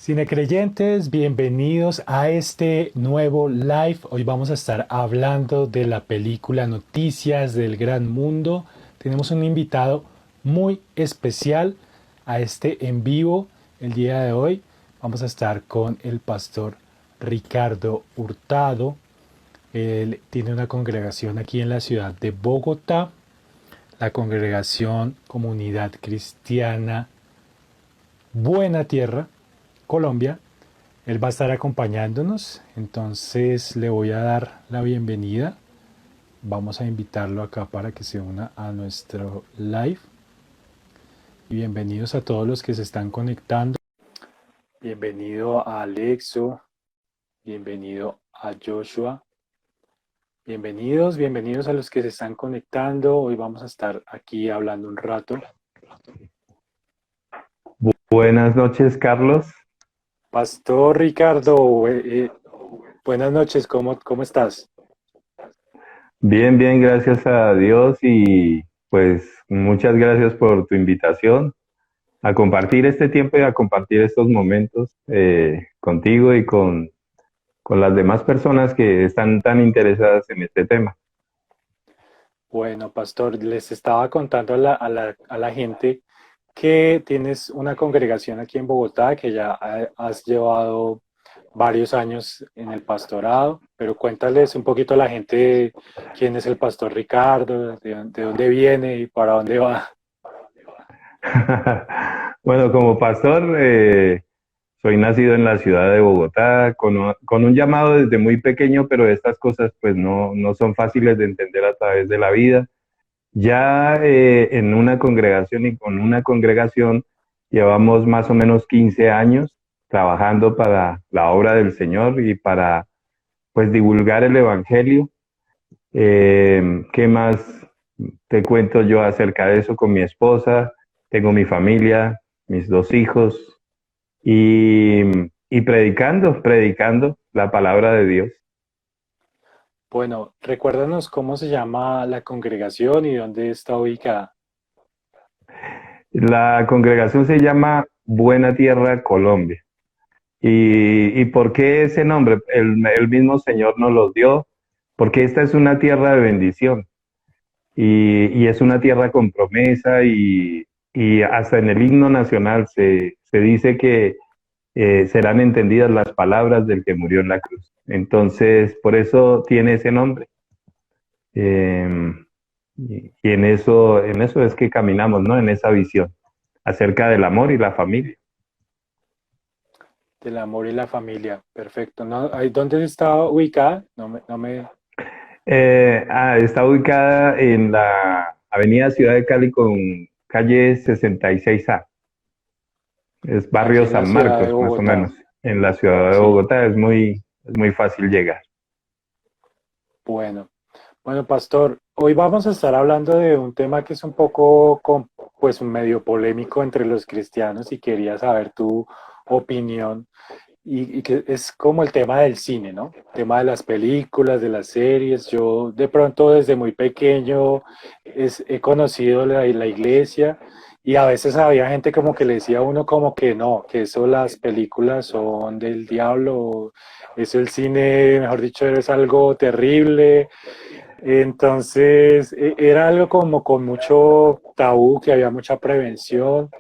Cinecreyentes, bienvenidos a este nuevo live. Hoy vamos a estar hablando de la película Noticias del Gran Mundo. Tenemos un invitado muy especial a este en vivo el día de hoy. Vamos a estar con el pastor Ricardo Hurtado. Él tiene una congregación aquí en la ciudad de Bogotá, la congregación Comunidad Cristiana Buena Tierra, Colombia. Él va a estar acompañándonos, entonces le voy a dar la bienvenida. Vamos a invitarlo acá para que se una a nuestro live. Y bienvenidos a todos los que se están conectando. Bienvenido a Alexo, bienvenido a Joshua. Bienvenidos a los que se están conectando. Hoy vamos a estar aquí hablando un rato. Buenas noches, Carlos. Pastor Ricardo, buenas noches, ¿cómo estás? Bien, bien, gracias a Dios y pues muchas gracias por tu invitación a compartir este tiempo y a compartir estos momentos contigo y con las demás personas que están tan interesadas en este tema. Bueno, pastor, les estaba contando a la gente que tienes una congregación aquí en Bogotá, que ya has llevado varios años en el pastorado, pero cuéntales un poquito a la gente quién es el pastor Ricardo, de dónde viene y para dónde va. Bueno, como pastor, soy nacido en la ciudad de Bogotá con un llamado desde muy pequeño, pero estas cosas pues no son fáciles de entender a través de la vida. Ya en una congregación y con una congregación llevamos más o menos 15 años trabajando para la obra del Señor y para pues divulgar el Evangelio. ¿Qué más te cuento yo acerca de eso con mi esposa? Tengo mi familia, mis dos hijos y, y predicando la palabra de Dios. Bueno, recuérdanos cómo se llama la congregación y dónde está ubicada. La congregación se llama Buena Tierra, Colombia. ¿Y por qué ese nombre? El mismo Señor nos los dio, porque esta es una tierra de bendición y es una tierra con promesa y hasta en el himno nacional se dice que serán entendidas las palabras del que murió en la cruz. Entonces, por eso tiene ese nombre. Eh, y en eso es que caminamos, ¿no? En esa visión acerca del amor y la familia. Del amor y la familia. Perfecto. No, ¿dónde está ubicada? No me. Está ubicada en la Avenida Ciudad de Cali con calle 66A. Es Aquí barrio en la San ciudad de Marcos, más o Bogotá. menos. En la ciudad de Sí, Bogotá es muy fácil llegar. bueno. Bueno, pastor, hoy vamos a estar hablando de un tema que es un poco, pues, medio polémico entre los cristianos y quería saber tu opinión y que es como el tema del cine, ¿no? El tema de las películas, de las series. Yo de pronto desde muy pequeño he conocido la iglesia y a veces había gente como que le decía a uno como que no, que eso las películas son del diablo, eso el cine, mejor dicho, es algo terrible. Entonces, era algo como con mucho tabú, que había mucha prevención.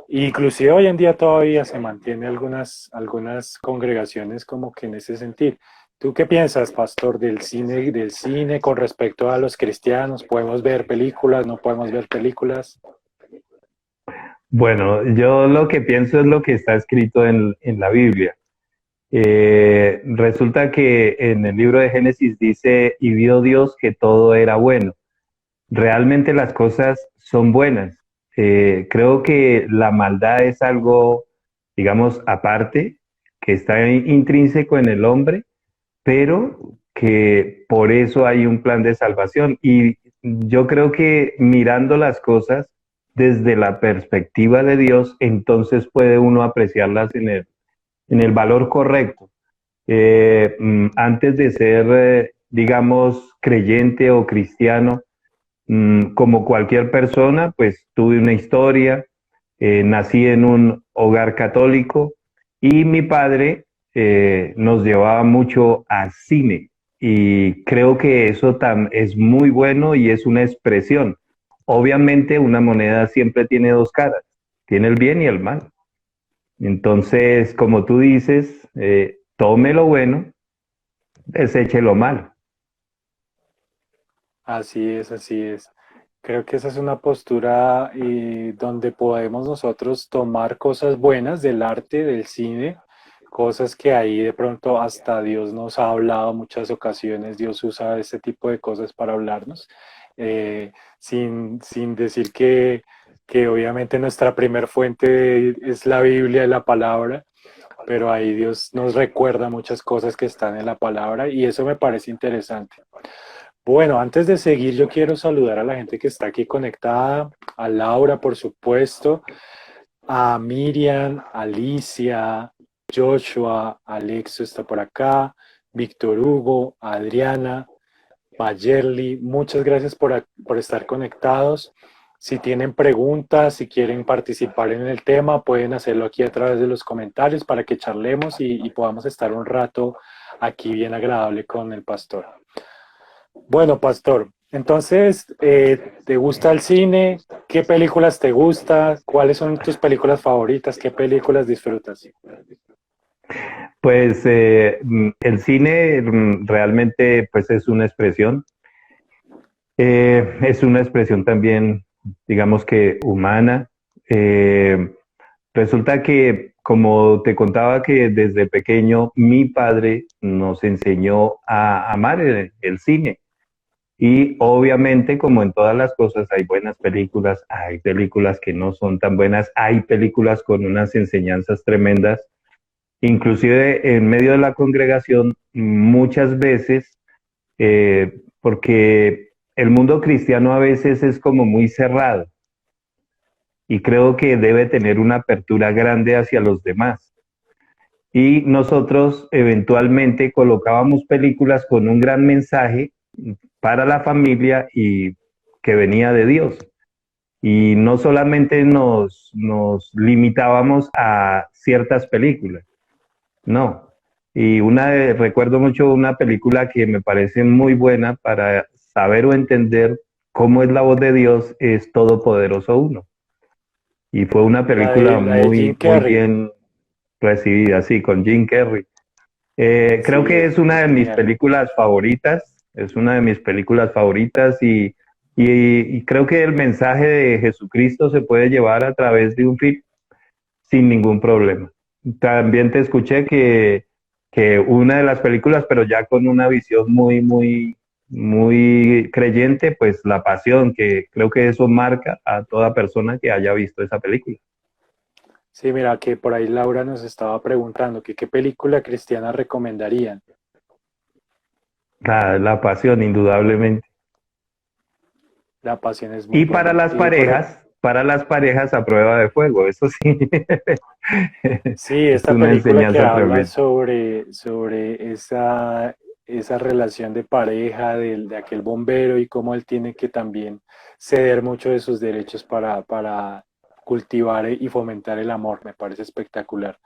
Inclusive hoy en día todavía se mantiene algunas congregaciones como que en ese sentido. ¿Tú qué piensas, pastor, del cine con respecto a los cristianos? ¿Podemos ver películas? ¿No podemos ver películas? Bueno, yo lo que pienso es lo que está escrito en la Biblia. Resulta que en el libro de Génesis dice, y vio Dios que todo era bueno. Realmente las cosas son buenas. Creo que la maldad es algo, digamos, aparte, que está intrínseco en el hombre, pero que por eso hay un plan de salvación. Y yo creo que mirando las cosas desde la perspectiva de Dios, entonces puede uno apreciarlas en el valor correcto. Antes de ser, digamos, creyente o cristiano, como cualquier persona, pues tuve una historia, nací en un hogar católico Y mi padre nos llevaba mucho a cine y creo que eso es muy bueno y es una expresión. Obviamente una moneda siempre tiene dos caras, tiene el bien y el mal. Entonces, como tú dices, tome lo bueno, deseche lo malo. Así es, así es. Creo que esa es una postura donde podemos nosotros tomar cosas buenas del arte, del cine, cosas que ahí de pronto hasta Dios nos ha hablado muchas ocasiones. Dios usa este tipo de cosas para hablarnos, sin decir que obviamente nuestra primer fuente es la Biblia, la palabra, pero ahí Dios nos recuerda muchas cosas que están en la palabra y eso me parece interesante. Bueno, antes de seguir, yo quiero saludar a la gente que está aquí conectada, a Laura, por supuesto, a Miriam, Alicia, Joshua, Alexo está por acá, Víctor Hugo, Adriana, Mayerly, muchas gracias por estar conectados. Si tienen preguntas, si quieren participar en el tema, pueden hacerlo aquí a través de los comentarios para que charlemos y podamos estar un rato aquí bien agradable con el pastor. Bueno, Pastor, entonces, ¿te gusta el cine? ¿Qué películas te gusta? ¿Cuáles son tus películas favoritas? ¿Qué películas disfrutas? Pues el cine realmente pues es una expresión. Es una expresión también, digamos que humana. Eh, Resulta que, como te contaba, que desde pequeño mi padre nos enseñó a amar el cine. Y obviamente, como en todas las cosas, hay buenas películas, hay películas que no son tan buenas, hay películas con unas enseñanzas tremendas. Inclusive en medio de la congregación, muchas veces porque el mundo cristiano a veces es como muy cerrado y creo que debe tener una apertura grande hacia los demás. Y nosotros eventualmente colocábamos películas con un gran mensaje para la familia y que venía de Dios. Y no solamente nos limitábamos a ciertas películas, no. Y recuerdo mucho una película que me parece muy buena para saber o entender cómo es la voz de Dios, es Todopoderoso Uno. Y fue una película La de Jim muy Carrey. bien recibida, sí, con Jim Carrey. Creo Sí, que es una es de mis genial. películas favoritas, es una de mis películas favoritas y creo que el mensaje de Jesucristo se puede llevar a través de un film sin ningún problema. También te escuché que una de las películas, pero ya con una visión muy creyente, pues La Pasión, que creo que eso marca a toda persona que haya visto esa película. Sí, mira, que por ahí Laura nos estaba preguntando que qué película cristiana recomendarían. La Pasión, indudablemente. La Pasión es muy Y buena. Y por ahí, para las parejas a prueba de fuego, eso sí, sí, es esta una película que enseñanza habla tremenda. sobre esa relación de pareja de aquel bombero y cómo él tiene que también ceder mucho de sus derechos para cultivar y fomentar el amor. Me parece espectacular.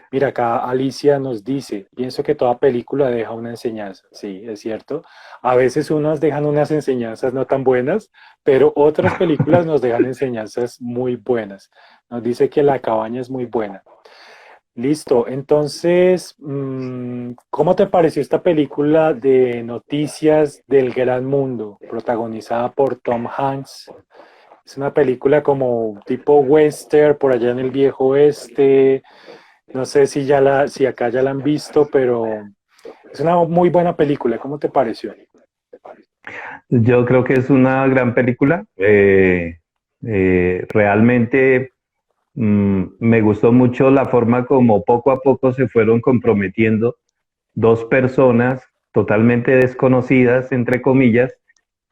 Mira, acá Alicia nos dice, pienso que toda película deja una enseñanza. Sí, es cierto. A veces unas dejan unas enseñanzas no tan buenas, pero otras películas nos dejan enseñanzas muy buenas. Nos dice que La cabaña es muy buena. Listo, entonces, ¿cómo te pareció esta película de noticias del gran mundo, protagonizada por Tom Hanks? Es una película como tipo western, por allá en el viejo oeste. No sé si acá ya la han visto, pero es una muy buena película. ¿Cómo te pareció? Yo creo que es una gran película. Realmente me gustó mucho la forma como poco a poco se fueron comprometiendo dos personas totalmente desconocidas, entre comillas,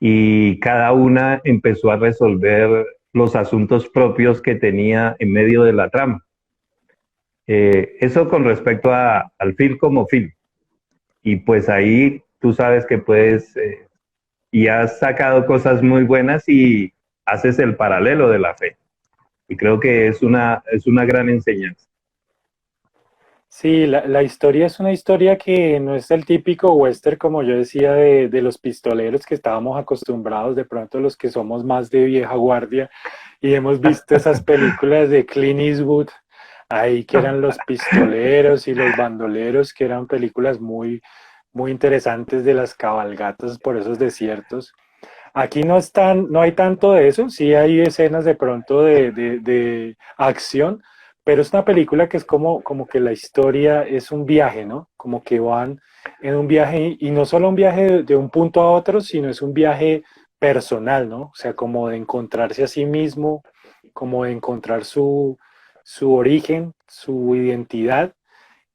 y cada una empezó a resolver los asuntos propios que tenía en medio de la trama. Eso con respecto al film como film. Y pues ahí tú sabes que puedes y has sacado cosas muy buenas y haces el paralelo de la fe. Y creo que es una gran enseñanza. Sí, la historia es una historia que no es el típico western, como yo decía, de los pistoleros que estábamos acostumbrados, de pronto los que somos más de vieja guardia y hemos visto esas películas de Clint Eastwood, ahí que eran los pistoleros y los bandoleros, que eran películas muy interesantes de las cabalgatas por esos desiertos. Aquí no están, no hay tanto de eso, sí hay escenas de pronto de acción, pero es una película que es como que la historia es un viaje, ¿no? Como que van en un viaje y no solo un viaje de un punto a otro, sino es un viaje personal, ¿no? O sea, como de encontrarse a sí mismo, como de encontrar su origen, su identidad.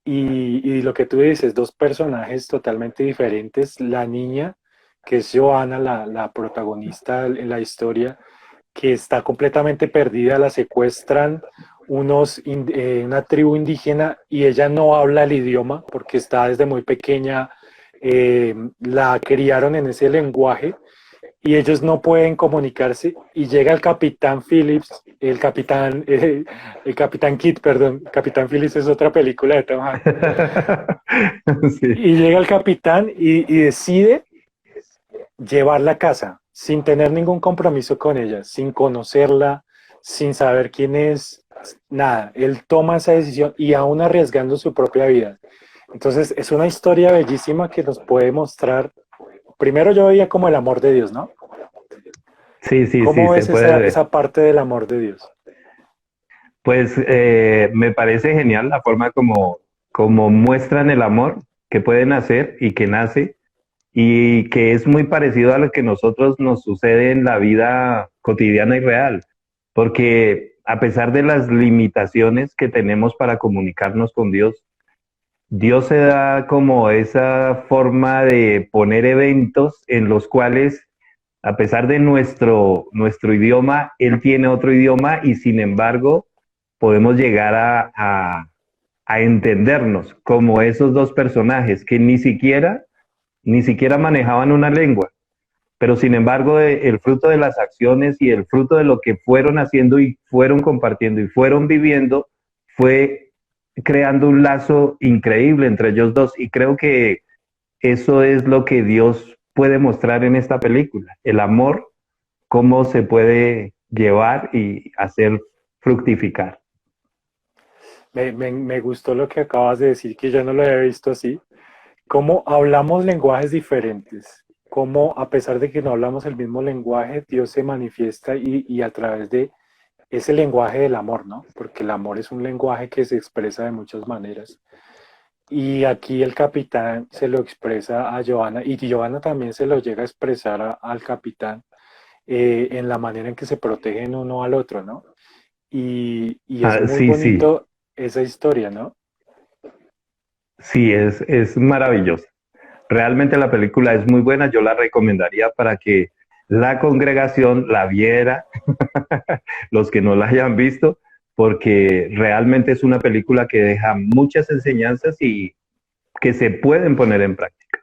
Y lo que tú dices, dos personajes totalmente diferentes, la niña que es Joanna, la protagonista en la historia, que está completamente perdida, la secuestran una tribu indígena y ella no habla el idioma porque está desde muy pequeña, la criaron en ese lenguaje y ellos no pueden comunicarse y llega el capitán Phillips, el capitán Kidd, perdón, Capitán Phillips es otra película de Tom Hanks, Sí. y llega el capitán y decide llevarla a casa sin tener ningún compromiso con ella, sin conocerla, sin saber quién es, nada. Él toma esa decisión y aún arriesgando su propia vida. Entonces es una historia bellísima que nos puede mostrar, primero yo veía como el amor de Dios, ¿no? Sí, sí, sí, ¿Cómo se ves puede ver. esa parte del amor de Dios? Pues me parece genial la forma como muestran el amor que pueden hacer y que nace y que es muy parecido a lo que nosotros nos sucede en la vida cotidiana y real, porque a pesar de las limitaciones que tenemos para comunicarnos con Dios, Dios se da como esa forma de poner eventos en los cuales, a pesar de nuestro idioma, Él tiene otro idioma y sin embargo podemos llegar a entendernos como esos dos personajes que ni siquiera manejaban una lengua, pero sin embargo el fruto de las acciones y el fruto de lo que fueron haciendo y fueron compartiendo y fueron viviendo fue creando un lazo increíble entre ellos dos y creo que eso es lo que Dios puede mostrar en esta película, el amor, cómo se puede llevar y hacer fructificar. Me gustó lo que acabas de decir, que yo no lo había visto así. Cómo hablamos lenguajes diferentes, cómo a pesar de que no hablamos el mismo lenguaje, Dios se manifiesta y a través de ese lenguaje del amor, ¿no? Porque el amor es un lenguaje que se expresa de muchas maneras. Y aquí el capitán se lo expresa a Johanna y Johanna también se lo llega a expresar al capitán en la manera en que se protegen uno al otro, ¿no? Y es Ah, muy sí, sí, bonito esa historia, ¿no? sí, es maravilloso. Realmente la película es muy buena, yo la recomendaría para que la congregación la viera, los que no la hayan visto, porque realmente es una película que deja muchas enseñanzas y que se pueden poner en práctica.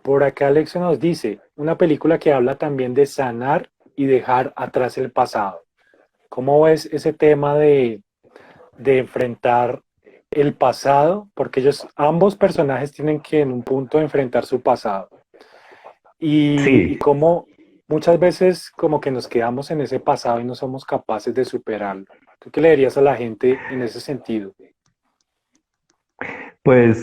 Por acá Alexa nos dice, una película que habla también de sanar y dejar atrás el pasado. ¿Cómo ves ese tema de enfrentar el pasado? Porque ambos personajes tienen que en un punto enfrentar su pasado. Y Sí, cómo muchas veces como que nos quedamos en ese pasado y no somos capaces de superarlo. ¿Tú qué le dirías a la gente en ese sentido? pues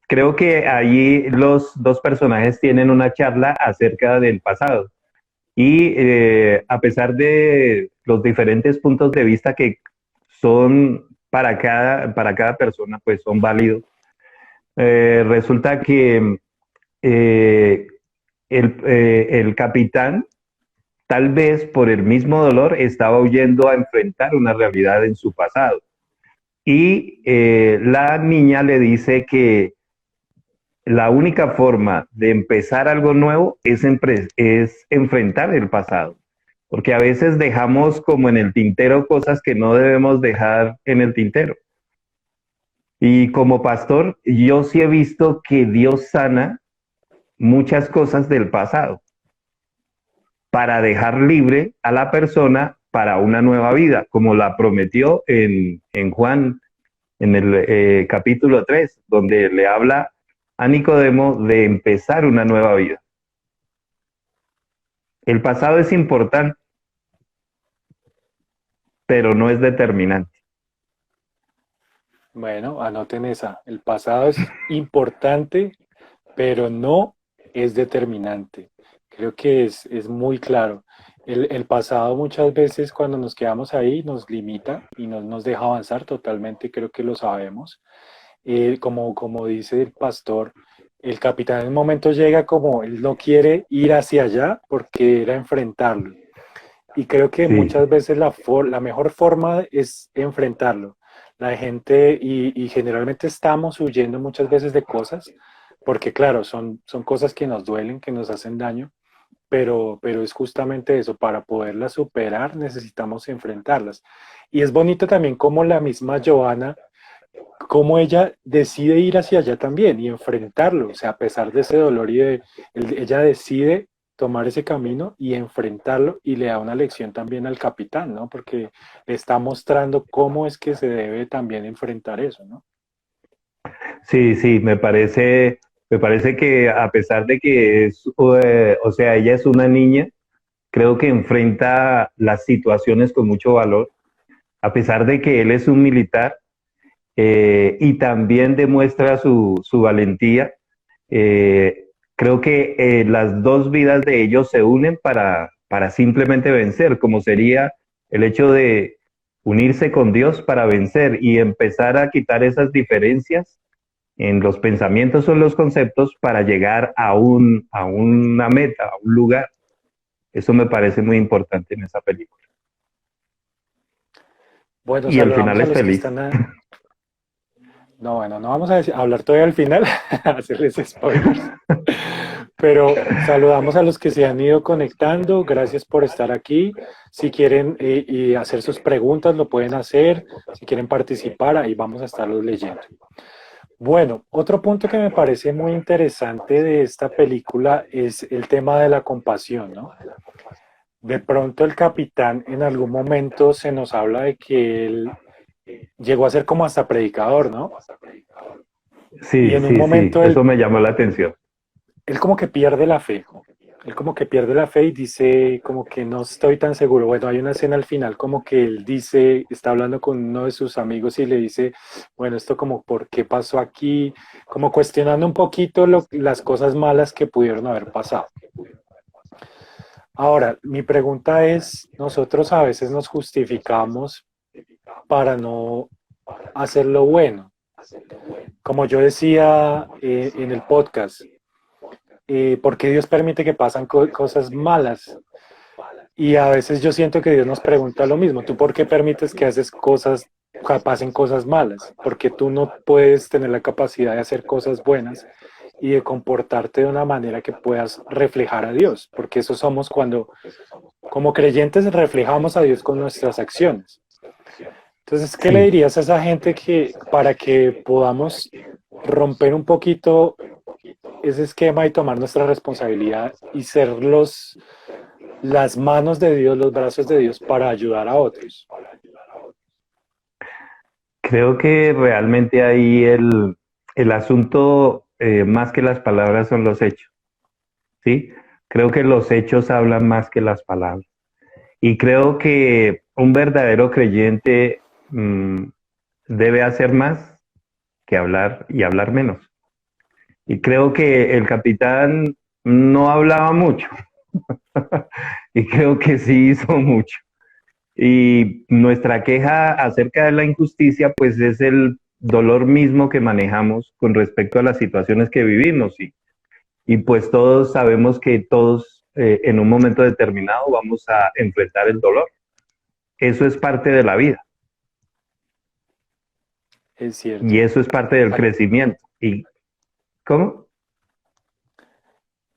creo que allí los dos personajes tienen una charla acerca del pasado. Y a pesar de los diferentes puntos de vista que son para cada persona, pues son válidos, resulta que eh, el capitán, tal vez por el mismo dolor, estaba huyendo a enfrentar una realidad en su pasado. Y la niña le dice que la única forma de empezar algo nuevo es enfrentar el pasado, porque a veces dejamos como en el tintero cosas que no debemos dejar en el tintero. Y como pastor, yo sí he visto que Dios sana muchas cosas del pasado para dejar libre a la persona para una nueva vida, como la prometió en Juan. en el capítulo 3, donde le habla a Nicodemo de empezar una nueva vida. El pasado es importante, pero no es determinante. Bueno, anoten esa. El pasado es importante, pero no es determinante. Creo que es muy claro. El pasado muchas veces cuando nos quedamos ahí nos limita y no nos deja avanzar totalmente, creo que lo sabemos. Como dice el pastor, el capitán en un momento llega como él no quiere ir hacia allá porque era enfrentarlo. Y creo que Sí, muchas veces la mejor forma es enfrentarlo. La gente, y generalmente estamos huyendo muchas veces de cosas, porque claro, son cosas que nos duelen, que nos hacen daño, pero es justamente eso, para poderlas superar necesitamos enfrentarlas. Y es bonito también como la misma Joana, cómo ella decide ir hacia allá también y enfrentarlo, o sea, a pesar de ese dolor ella decide tomar ese camino y enfrentarlo y le da una lección también al capitán, ¿no? Porque le está mostrando cómo es que se debe también enfrentar eso, ¿no? sí, sí, me parece que a pesar de que es, o sea, ella es una niña, creo que enfrenta las situaciones con mucho valor, a pesar de que él es un militar, y también demuestra su valentía. Creo que las dos vidas de ellos se unen para simplemente vencer, como sería el hecho de unirse con Dios para vencer y empezar a quitar esas diferencias en los pensamientos o en los conceptos para llegar a una meta, a un lugar. Eso me parece muy importante en esa película. Bueno, Y el saludamos final a es los que feliz. están No, bueno, no vamos a hablar todavía al final, hacerles spoilers. Pero saludamos a los que se han ido conectando. Gracias por estar aquí. Si quieren y hacer sus preguntas, lo pueden hacer. Si quieren participar, ahí vamos a estarlos leyendo. Bueno, otro punto que me parece muy interesante de esta película es el tema de la compasión, ¿no? De pronto el capitán en algún momento se nos habla de que él llegó a ser como hasta predicador, ¿no? Y Sí, en un sí, sí, momento eso me llamó la atención. él como que pierde la fe. Él como que pierde la fe y dice como que no estoy tan seguro. Bueno, hay una escena al final como que él dice, está hablando con uno de sus amigos y le dice, bueno, esto como, ¿por qué pasó aquí? Como cuestionando un poquito las cosas malas que pudieron haber pasado. Ahora, mi pregunta es, nosotros a veces nos justificamos para no hacer lo bueno. Como yo decía en el podcast, ¿por qué Dios permite que pasan cosas malas? Y a veces yo siento que Dios nos pregunta lo mismo. ¿Tú por qué permites que haces cosas, pasen cosas malas? Porque tú no puedes tener la capacidad de hacer cosas buenas y de comportarte de una manera que puedas reflejar a Dios. Porque eso somos cuando, como creyentes, reflejamos a Dios con nuestras acciones. Entonces, ¿qué le Sí. dirías a esa gente que para que podamos romper un poquito ese esquema y tomar nuestra responsabilidad y ser las manos de Dios, los brazos de Dios para ayudar a otros? Creo que realmente ahí el asunto, más que las palabras, son los hechos, ¿sí? Creo que los hechos hablan más que las palabras. Y creo que un verdadero creyente debe hacer más que hablar y hablar menos. Y creo que el capitán no hablaba mucho y creo que sí hizo mucho. Y nuestra queja acerca de la injusticia, pues es el dolor mismo que manejamos con respecto a las situaciones que vivimos. Y pues todos sabemos que todos en un momento determinado vamos a enfrentar el dolor. Eso es parte de la vida Es y cierto. eso es parte del crecimiento. ¿Y cómo?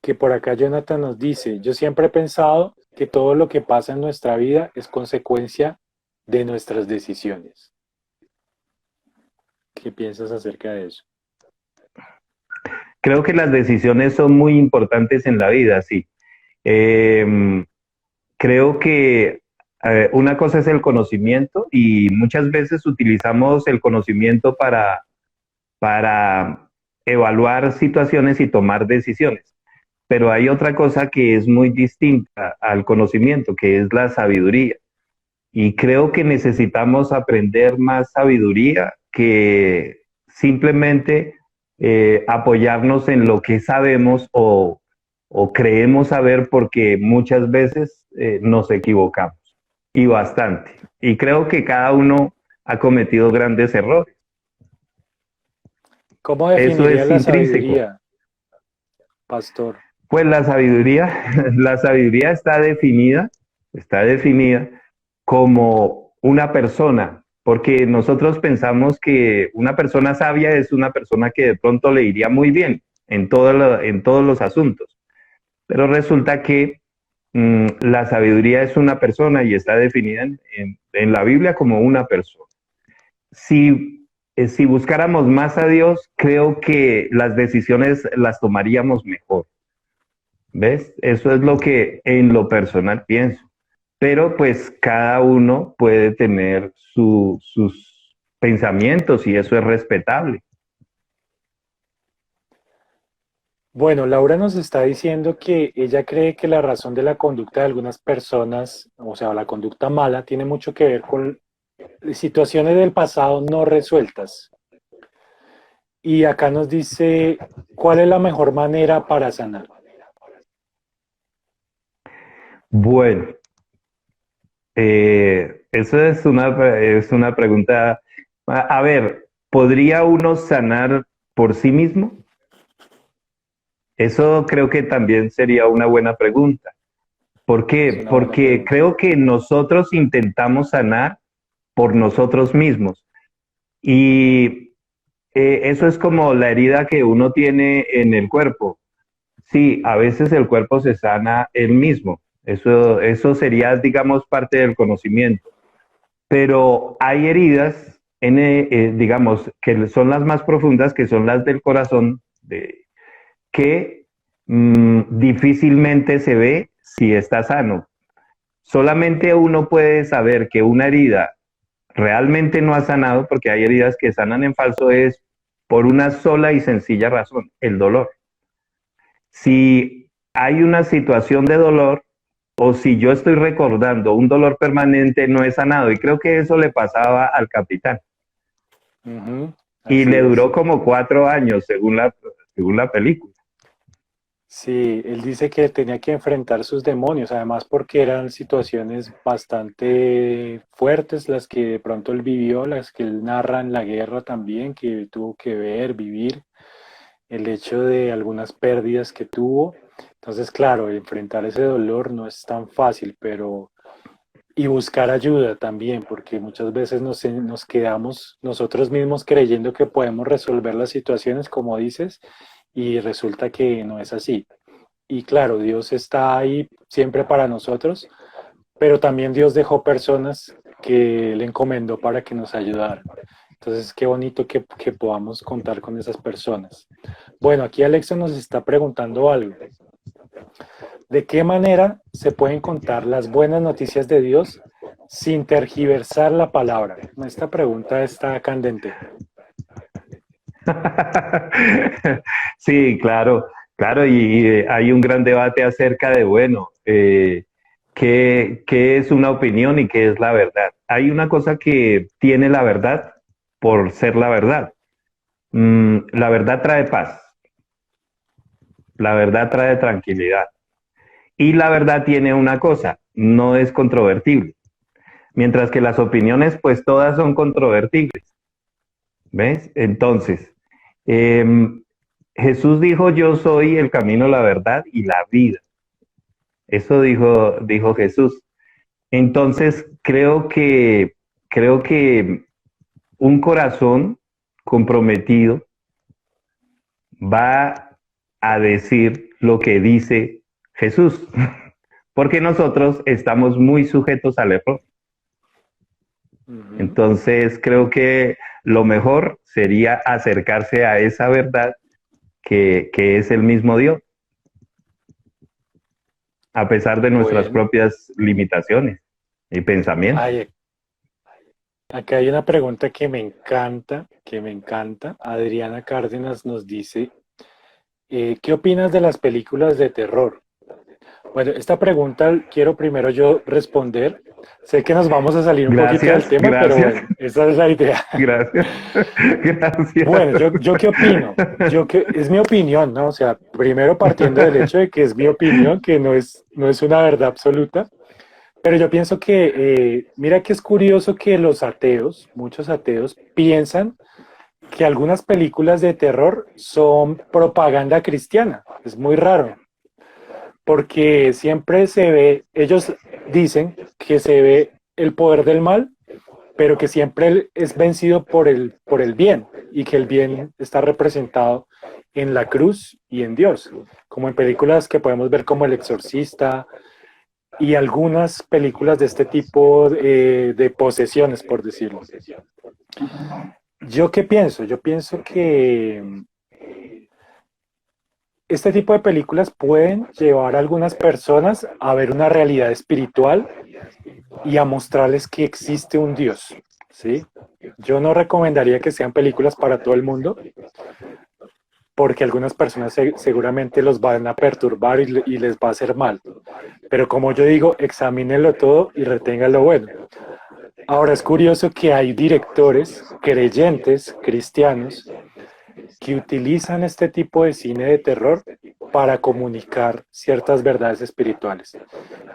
Que por acá Jonathan nos dice, yo siempre he pensado que todo lo que pasa en nuestra vida es consecuencia de nuestras decisiones. ¿Qué piensas acerca de eso? Creo que las decisiones son muy importantes en la vida, sí. Eh, Creo que una cosa es el conocimiento y muchas veces utilizamos el conocimiento para evaluar situaciones y tomar decisiones. Pero hay otra cosa que es muy distinta al conocimiento, que es la sabiduría. Y creo que necesitamos aprender más sabiduría que simplemente apoyarnos en lo que sabemos o creemos saber porque muchas veces nos equivocamos y bastante. Y creo que cada uno ha cometido grandes errores. ¿Cómo Eso definiría es la intrínseco. sabiduría, pastor? Pues la sabiduría, la sabiduría está definida como una persona, porque nosotros pensamos que una persona sabia es una persona que de pronto le iría muy bien en todos los asuntos, pero resulta que la sabiduría es una persona y está definida en la Biblia como una persona. Si buscáramos más a Dios, creo que las decisiones las tomaríamos mejor. ¿Ves? Eso es lo que en lo personal pienso. Pero pues cada uno puede tener sus pensamientos y eso es respetable. Bueno, Laura nos está diciendo que ella cree que la razón de la conducta de algunas personas, o sea, la conducta mala, tiene mucho que ver con situaciones del pasado no resueltas. Y acá nos dice, ¿cuál es la mejor manera para sanar? Bueno, eso es una pregunta. A ver, ¿podría uno sanar por sí mismo? Eso creo que también sería una buena pregunta. ¿Por Es qué? una buena Porque pregunta. creo que nosotros intentamos sanar por nosotros mismos. Y eso es como la herida que uno tiene en el cuerpo. Sí, a veces el cuerpo se sana él mismo. Eso sería, digamos, parte del conocimiento. Pero hay heridas, digamos, que son las más profundas, que son las del corazón, que difícilmente se ve si está sano. Solamente uno puede saber que una herida realmente no ha sanado, porque hay heridas que sanan en falso, es por una sola y sencilla razón, el dolor. Si hay una situación de dolor o si yo estoy recordando un dolor permanente, no he sanado. Y creo que eso le pasaba al capitán. Ujú, Y así le es. duró como 4 años, según la película. Sí, él dice que tenía que enfrentar sus demonios, además porque eran situaciones bastante fuertes las que de pronto él vivió, las que él narra en la guerra también, que tuvo que ver, vivir, el hecho de algunas pérdidas que tuvo. Entonces, claro, enfrentar ese dolor no es tan fácil, pero y buscar ayuda también, porque muchas veces nos quedamos nosotros mismos creyendo que podemos resolver las situaciones, como dices, y resulta que no es así. Y claro, Dios está ahí siempre para nosotros, pero también Dios dejó personas que le encomendó para que nos ayudaran. Entonces, qué bonito que podamos contar con esas personas. Bueno, aquí Alexa nos está preguntando algo. ¿De qué manera se pueden contar las buenas noticias de Dios sin tergiversar la palabra? Esta pregunta está candente. Sí, claro, claro, y hay un gran debate acerca de, bueno, qué es una opinión y qué es la verdad. Hay una cosa que tiene la verdad por ser la verdad. La verdad trae paz, la verdad trae tranquilidad. Y la verdad tiene una cosa, no es controvertible. Mientras que las opiniones, pues todas son controvertibles. ¿Ves? Entonces, eh, Jesús dijo, yo soy el camino, la verdad y la vida. Eso dijo Jesús. Entonces, creo que un corazón comprometido va a decir lo que dice Jesús, porque nosotros estamos muy sujetos al error. Ujú. Entonces, creo que lo mejor sería acercarse a esa verdad que es el mismo Dios, a pesar de nuestras Bueno, propias limitaciones. y pensamiento. Ay, acá hay una pregunta que me encanta, que me encanta. Adriana Cárdenas nos dice, ¿qué opinas de las películas de terror? Bueno, esta pregunta quiero primero yo responder. Sé que nos vamos a salir un poquito del Gracias, tema, pero gracias, bueno, esa es la idea. gracias, gracias. Bueno, yo qué opino. Es mi opinión, ¿no? O sea, primero partiendo del hecho de que es mi opinión, que no es una verdad absoluta, pero yo pienso que, mira que es curioso que los ateos, muchos ateos, piensan que algunas películas de terror son propaganda cristiana. Es muy raro, porque siempre se ve, ellos dicen que se ve el poder del mal, pero que siempre es vencido por el bien y que el bien está representado en la cruz y en Dios, como en películas que podemos ver como El Exorcista y algunas películas de este tipo de posesiones, por decirlo. ¿Yo qué pienso? Yo pienso que este tipo de películas pueden llevar a algunas personas a ver una realidad espiritual y a mostrarles que existe un Dios, ¿sí? Yo no recomendaría que sean películas para todo el mundo, porque algunas personas seguramente los van a perturbar y les va a hacer mal. Pero como yo digo, examínenlo todo y retengan lo bueno. Ahora es curioso que hay directores creyentes, cristianos, que utilizan este tipo de cine de terror para comunicar ciertas verdades espirituales.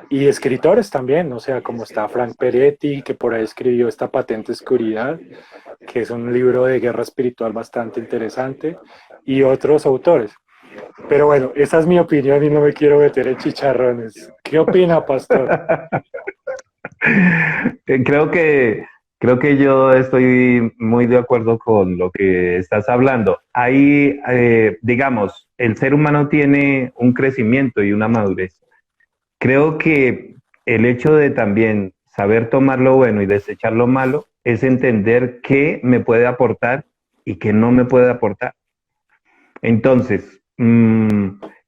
Y escritores también, o sea, como está Frank Peretti, que por ahí escribió esta Patente Oscuridad, que es un libro de guerra espiritual bastante interesante, y otros autores. Pero bueno, esa es mi opinión y no me quiero meter en chicharrones. ¿Qué opina, pastor? Creo creo que yo estoy muy de acuerdo con lo que estás hablando. Ahí, digamos, el ser humano tiene un crecimiento y una madurez. Creo que el hecho de también saber tomar lo bueno y desechar lo malo es entender qué me puede aportar y qué no me puede aportar. Entonces,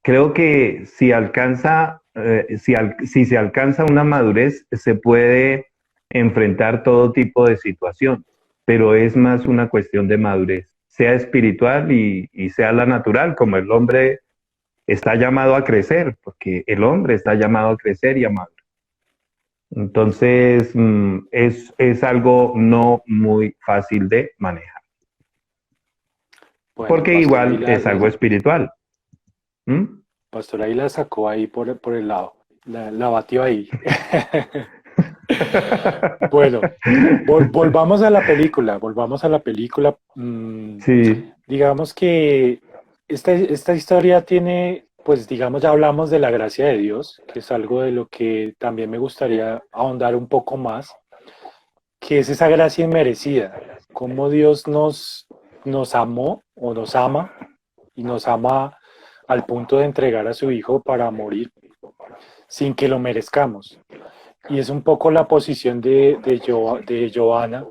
creo que si se alcanza una madurez, se puede enfrentar todo tipo de situación, pero es más una cuestión de madurez, sea espiritual y sea la natural, como el hombre está llamado a crecer, porque el hombre está llamado a crecer y a madurar. Entonces, es algo no muy fácil de manejar, Bueno, porque igual es algo espiritual. ¿Mm? Pastor ahí la sacó ahí por el lado, la batió ahí. Bueno, volvamos a la película, volvamos a la película. Sí, Digamos que esta historia tiene, pues digamos, ya hablamos de la gracia de Dios, que es algo de lo que también me gustaría ahondar un poco más, que es esa gracia inmerecida, cómo Dios nos amó o nos ama y nos ama al punto de entregar a su Hijo para morir sin que lo merezcamos. Y es un poco la posición de Johanna,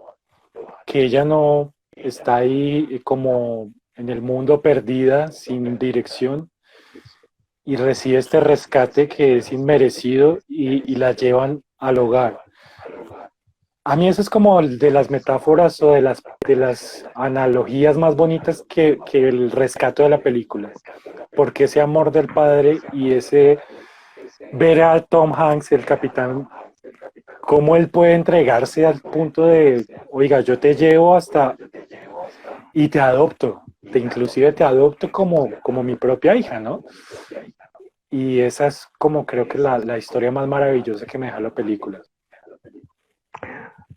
que ella no está ahí como en el mundo perdida, sin dirección, y recibe este rescate que es inmerecido y la llevan al hogar. A mí eso es como de las metáforas o de las analogías más bonitas que el rescate de la película. Porque ese amor del padre y ese ver a Tom Hanks, el capitán, cómo él puede entregarse al punto de, oiga, yo te llevo hasta y te adopto, inclusive te adopto como mi propia hija, ¿no? Y esa es como creo que la historia más maravillosa que me deja la película.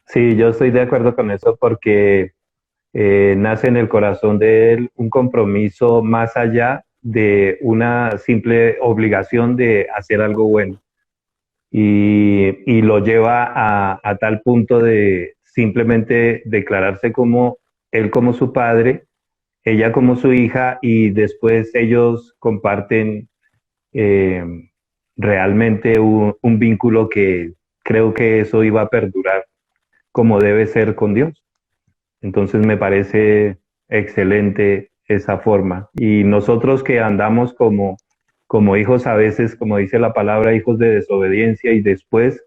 sí, yo estoy de acuerdo con eso porque nace en el corazón de él un compromiso más allá de una simple obligación de hacer algo bueno. Y lo lleva a tal punto de simplemente declararse como él como su padre, ella como su hija, y después ellos comparten eh, realmente un vínculo que creo que eso iba a perdurar como debe ser con Dios. Entonces me parece excelente esa forma. Y nosotros que andamos como hijos a veces, como dice la palabra, hijos de desobediencia y después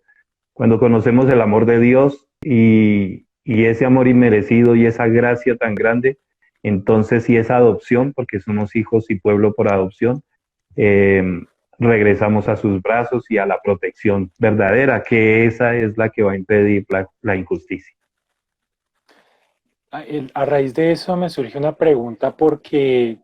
Cuando conocemos el amor de Dios y ese amor inmerecido y esa gracia tan grande, entonces sí es adopción, porque somos hijos y pueblo por adopción, eh, regresamos a sus brazos y a la protección verdadera, que esa es la que va a impedir la injusticia. A raíz de eso me surge una pregunta porque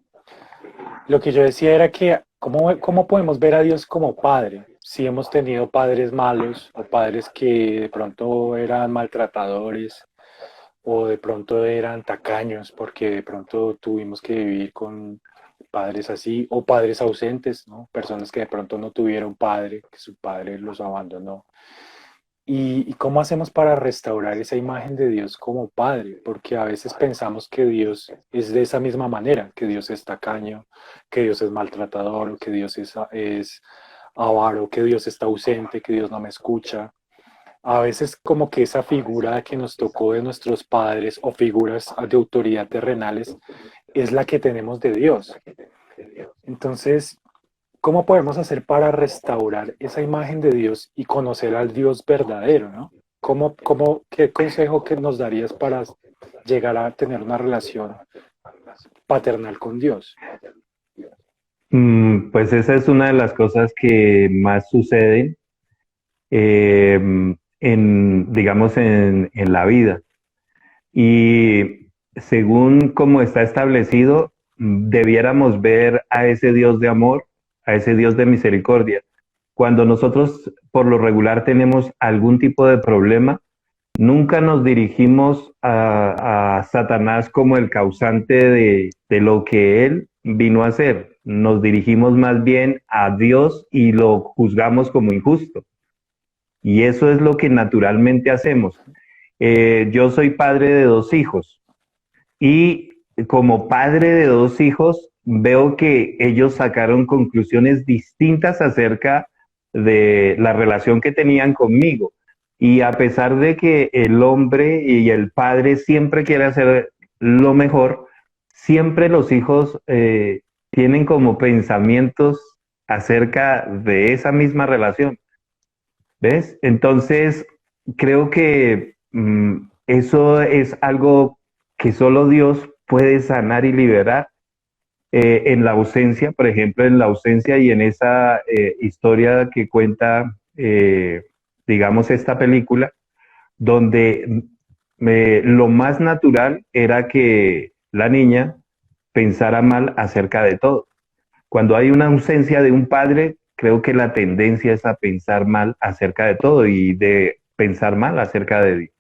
lo que yo decía era que ¿cómo podemos ver a Dios como padre? Si hemos tenido padres malos o padres que de pronto eran maltratadores o de pronto eran tacaños porque de pronto tuvimos que vivir con padres así o padres ausentes, ¿no? Personas que de pronto no tuvieron padre, que su padre los abandonó. ¿Y cómo hacemos para restaurar esa imagen de Dios como Padre? Porque a veces pensamos que Dios es de esa misma manera, que Dios es tacaño, que Dios es maltratador, o que Dios es avaro, que Dios está ausente, que Dios no me escucha. A veces como que esa figura que nos tocó de nuestros padres o figuras de autoridad terrenales es la que tenemos de Dios. Entonces, ¿cómo podemos hacer para restaurar esa imagen de Dios y conocer al Dios verdadero, ¿no? ¿Qué consejo que nos darías para llegar a tener una relación paternal con Dios? Pues esa es una de las cosas que más suceden eh, digamos, en la vida. Y según como está establecido, debiéramos ver a ese Dios de amor, a ese Dios de misericordia. Cuando nosotros por lo regular tenemos algún tipo de problema, nunca nos dirigimos a Satanás como el causante de lo que él vino a hacer. Nos dirigimos más bien a Dios y lo juzgamos como injusto. Y eso es lo que naturalmente hacemos. Yo soy padre de 2 hijos y como padre de 2 hijos veo que ellos sacaron conclusiones distintas acerca de la relación que tenían conmigo. Y a pesar de que el hombre y el padre siempre quiere hacer lo mejor, siempre los hijos tienen como pensamientos acerca de esa misma relación. ¿Ves? Entonces, creo que eso es algo que solo Dios puede sanar y liberar en la ausencia, por ejemplo, en la ausencia y en esa historia que cuenta, digamos, esta película, donde lo más natural era que la niña pensara mal acerca de todo. Cuando hay una ausencia de un padre, creo que la tendencia es a pensar mal acerca de todo y de pensar mal acerca de Dios.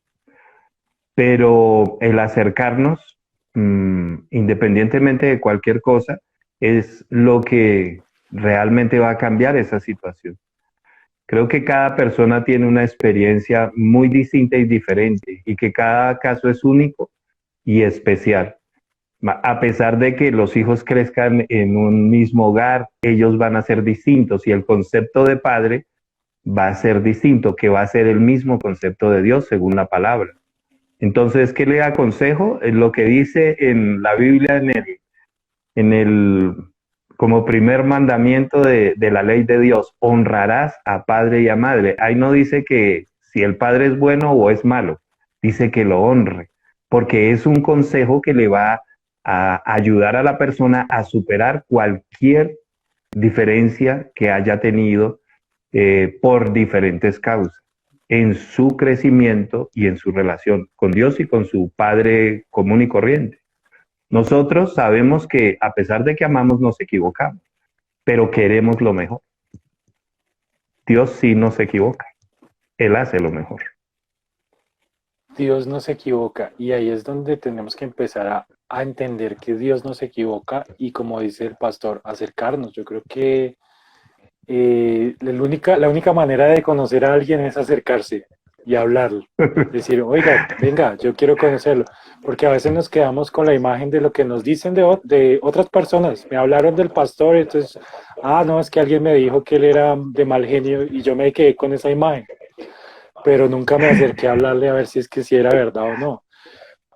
Pero el acercarnos, independientemente de cualquier cosa, es lo que realmente va a cambiar esa situación. Creo que cada persona tiene una experiencia muy distinta y diferente y que cada caso es único y especial. A pesar de que los hijos crezcan en un mismo hogar, ellos van a ser distintos y el concepto de padre va a ser distinto, que va a ser el mismo concepto de Dios según la palabra. Entonces, ¿qué le aconsejo? Lo que dice en la Biblia, en el como primer mandamiento de la ley de Dios, honrarás a padre y a madre. Ahí no dice que si el padre es bueno o es malo, dice que lo honre, porque es un consejo que le va a ayudar a la persona a superar cualquier diferencia que haya tenido por diferentes causas en su crecimiento y en su relación con Dios y con su Padre común y corriente. Nosotros sabemos que a pesar de que amamos, nos equivocamos, pero queremos lo mejor. Dios sí no se equivoca, Él hace lo mejor. Dios no se equivoca y ahí es donde tenemos que empezar a entender que Dios no se equivoca y como dice el pastor, acercarnos. Yo creo que la única manera de conocer a alguien es acercarse y hablarlo. Decir, oiga, venga, yo quiero conocerlo. Porque a veces nos quedamos con la imagen de lo que nos dicen de otras personas. Me hablaron del pastor, entonces, no, es que alguien me dijo que él era de mal genio y yo me quedé con esa imagen. Pero nunca me acerqué a hablarle a ver si es que si era verdad o no.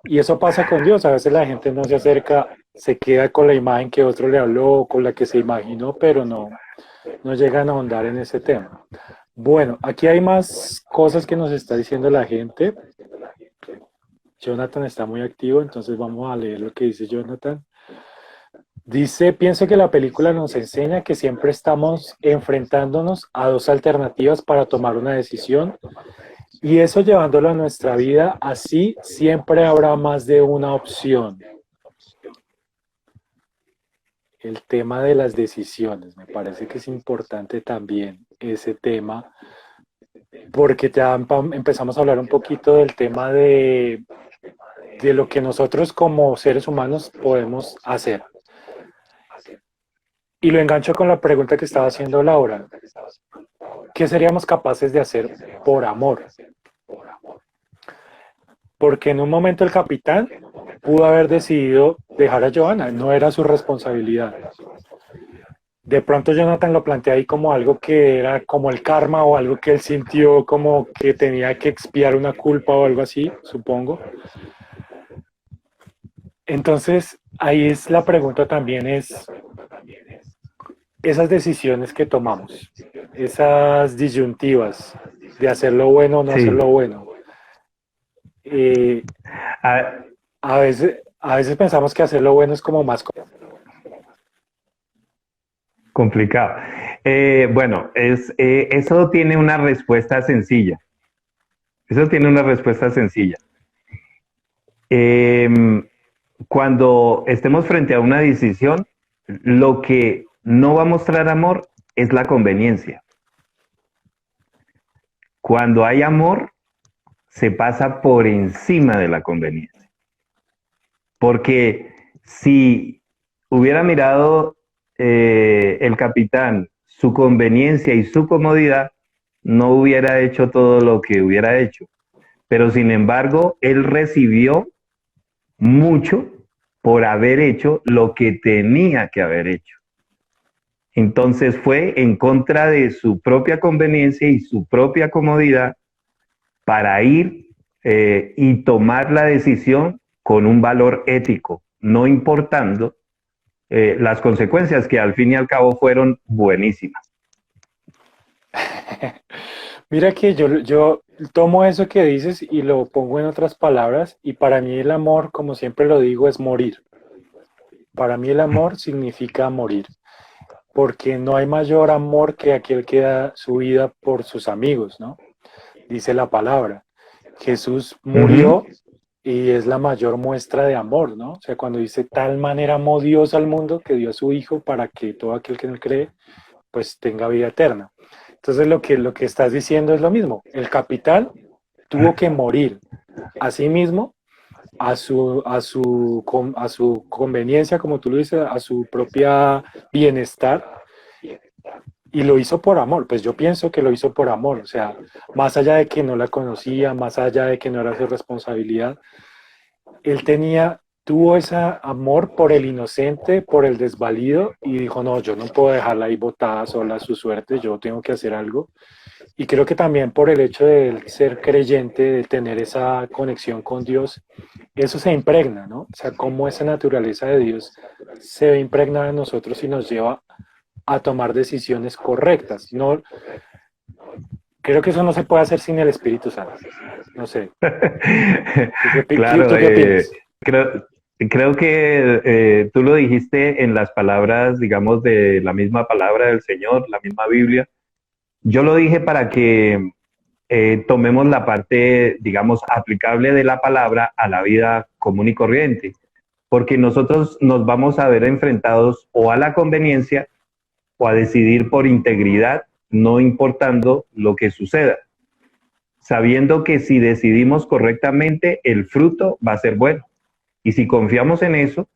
Y eso pasa con Dios. A veces la gente no se acerca, se queda con la imagen que otro le habló, con la que se imaginó, pero no llegan a ahondar en ese tema. Bueno, aquí hay más cosas que nos está diciendo la gente. Jonathan está muy activo, entonces vamos a leer lo que dice Jonathan. Dice, pienso que la película nos enseña que siempre estamos enfrentándonos a dos alternativas para tomar una decisión y eso llevándolo a nuestra vida, así siempre habrá más de una opción. El tema de las decisiones, me parece que es importante también ese tema, porque ya empezamos a hablar un poquito del tema de lo que nosotros como seres humanos podemos hacer. Y lo engancho con la pregunta que estaba haciendo Laura. ¿Qué seríamos capaces de hacer por amor? Porque en un momento el capitán pudo haber decidido dejar a Johanna, no era su responsabilidad. De pronto Jonathan lo plantea ahí como algo que era como el karma o algo que él sintió como que tenía que expiar una culpa o algo así, supongo. Entonces, ahí es la pregunta también es esas decisiones que tomamos, esas disyuntivas de hacer lo bueno o no hacer Sí. lo bueno. Eh, Ah, a veces pensamos que hacer lo bueno es como más complicado. Bueno, eso tiene una respuesta sencilla. Eso tiene una respuesta sencilla. Eh, Cuando estemos frente a una decisión, lo que no va a mostrar amor es la conveniencia. Cuando hay amor, se pasa por encima de la conveniencia. Porque si hubiera mirado el capitán su conveniencia y su comodidad, no hubiera hecho todo lo que hubiera hecho. Pero sin embargo, él recibió mucho por haber hecho lo que tenía que haber hecho. Entonces fue en contra de su propia conveniencia y su propia comodidad para ir y tomar la decisión con un valor ético, no importando las consecuencias que al fin y al cabo fueron buenísimas. Mira que yo tomo eso que dices y lo pongo en otras palabras y para mí el amor, como siempre lo digo, es morir. Para mí el amor significa morir, porque no hay mayor amor que aquel que da su vida por sus amigos, ¿no? Dice la palabra. Jesús Uh -huh. murió y es la mayor muestra de amor, ¿no? O sea, cuando dice tal manera amó Dios al mundo que dio a su Hijo para que todo aquel que en él cree, pues tenga vida eterna. Entonces lo que estás diciendo es lo mismo. El capital tuvo que morir a sí mismo, a su conveniencia, como tú lo dices, a su propia bienestar, y lo hizo por amor. Pues yo pienso que lo hizo por amor, o sea, más allá de que no la conocía, más allá de que no era su responsabilidad, él tuvo ese amor por el inocente, por el desvalido, y dijo, no, yo no puedo dejarla ahí botada sola a su suerte, yo tengo que hacer algo. Y creo que también por el hecho de ser creyente, de tener esa conexión con Dios, eso se impregna, ¿no? O sea, cómo esa naturaleza de Dios se ve impregnada en nosotros y nos lleva a tomar decisiones correctas. No, creo que eso no se puede hacer sin el Espíritu Santo. No sé, Claro, ¿tú qué opinas? creo que tú lo dijiste en las palabras, digamos, de la misma palabra del Señor, la misma Biblia. Yo lo dije para que tomemos la parte, digamos, aplicable de la palabra a la vida común y corriente, porque nosotros nos vamos a ver enfrentados o a la conveniencia o a decidir por integridad, no importando lo que suceda, sabiendo que si decidimos correctamente, el fruto va a ser bueno. Y si confiamos en eso,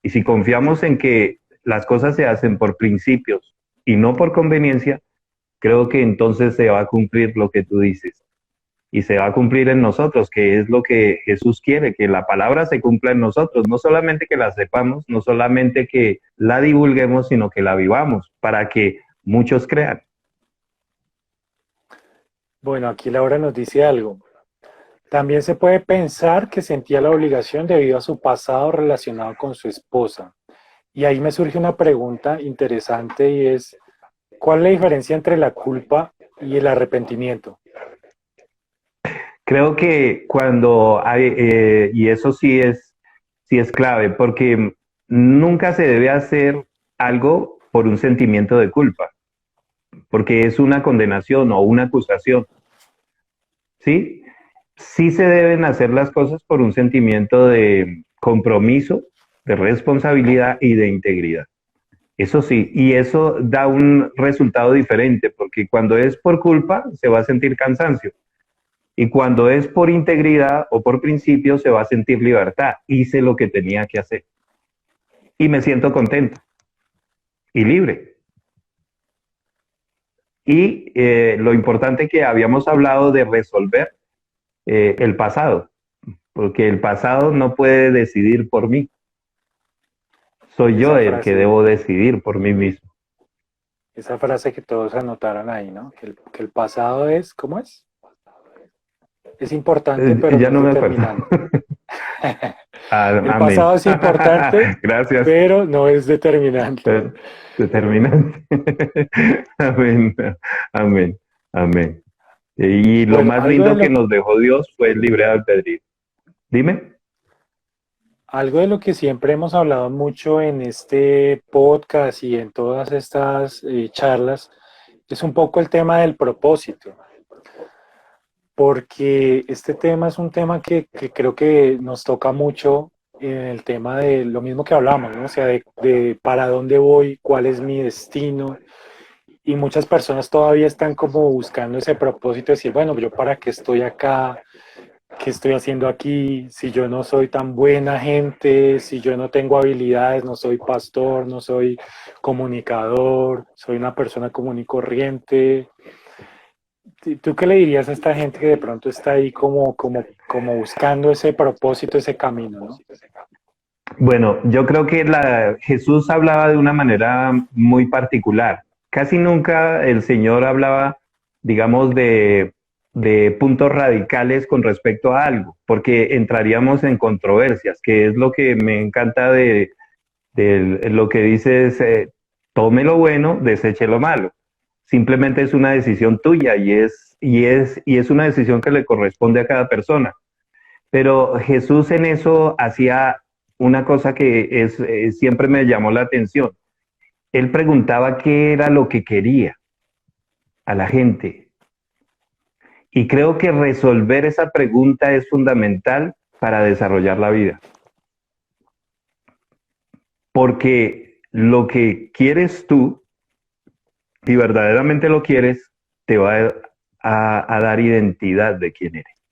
y si confiamos en que las cosas se hacen por principios y no por conveniencia, creo que entonces se va a cumplir lo que tú dices. Y se va a cumplir en nosotros, que es lo que Jesús quiere, que la palabra se cumpla en nosotros, no solamente que la sepamos, no solamente que la divulguemos, sino que la vivamos, para que muchos crean. Bueno, aquí Laura nos dice algo. También se puede pensar que sentía la obligación debido a su pasado relacionado con su esposa. Y ahí me surge una pregunta interesante y es, ¿cuál es la diferencia entre la culpa y el arrepentimiento. Creo que cuando hay, y eso sí es clave, porque nunca se debe hacer algo por un sentimiento de culpa, porque es una condenación o una acusación, ¿sí? Sí se deben hacer las cosas por un sentimiento de compromiso, de responsabilidad y de integridad. Eso sí, y eso da un resultado diferente, porque cuando es por culpa se va a sentir cansancio, y cuando es por integridad o por principio se va a sentir libertad. Hice lo que tenía que hacer y me siento contento y libre. Y lo importante que habíamos hablado de resolver el pasado, porque el pasado no puede decidir por mí. Soy yo Esa el que frase, debo decidir por mí mismo. esa frase que todos anotaron ahí, ¿no? Que el pasado es, ¿cómo es? Es importante, pero Ya no es no me acuerdo. determinante. El Amén. pasado es importante, Gracias. pero no es determinante. Determinante. Amén. Amén. Amén. Y lo Bueno, más lindo que nos dejó Dios fue el libre albedrío. Dime. algo de lo que siempre hemos hablado mucho en este podcast y en todas estas charlas es un poco el tema del propósito, porque este tema es un tema que creo que nos toca mucho en el tema de lo mismo que hablamos, ¿no? O sea, de para dónde voy, cuál es mi destino. Y muchas personas todavía están como buscando ese propósito de decir, bueno, yo para qué estoy acá, qué estoy haciendo aquí, si yo no soy tan buena gente, si yo no tengo habilidades, no soy pastor, no soy comunicador, soy una persona común y corriente. ¿Tú qué le dirías a esta gente que de pronto está ahí como buscando ese propósito, ese camino, ¿no? Bueno, yo creo que Jesús hablaba de una manera muy particular. Casi nunca el Señor hablaba, digamos, de puntos radicales con respecto a algo, porque entraríamos en controversias, que es lo que me encanta de lo que dice es, tome lo bueno, deseche lo malo. Simplemente es una decisión tuya y es una decisión que le corresponde a cada persona. Pero Jesús en eso hacía una cosa que siempre me llamó la atención. Él preguntaba qué era lo que quería a la gente. Y creo que resolver esa pregunta es fundamental para desarrollar la vida. Porque lo que quieres tú, si verdaderamente lo quieres, te va a dar identidad de quién eres.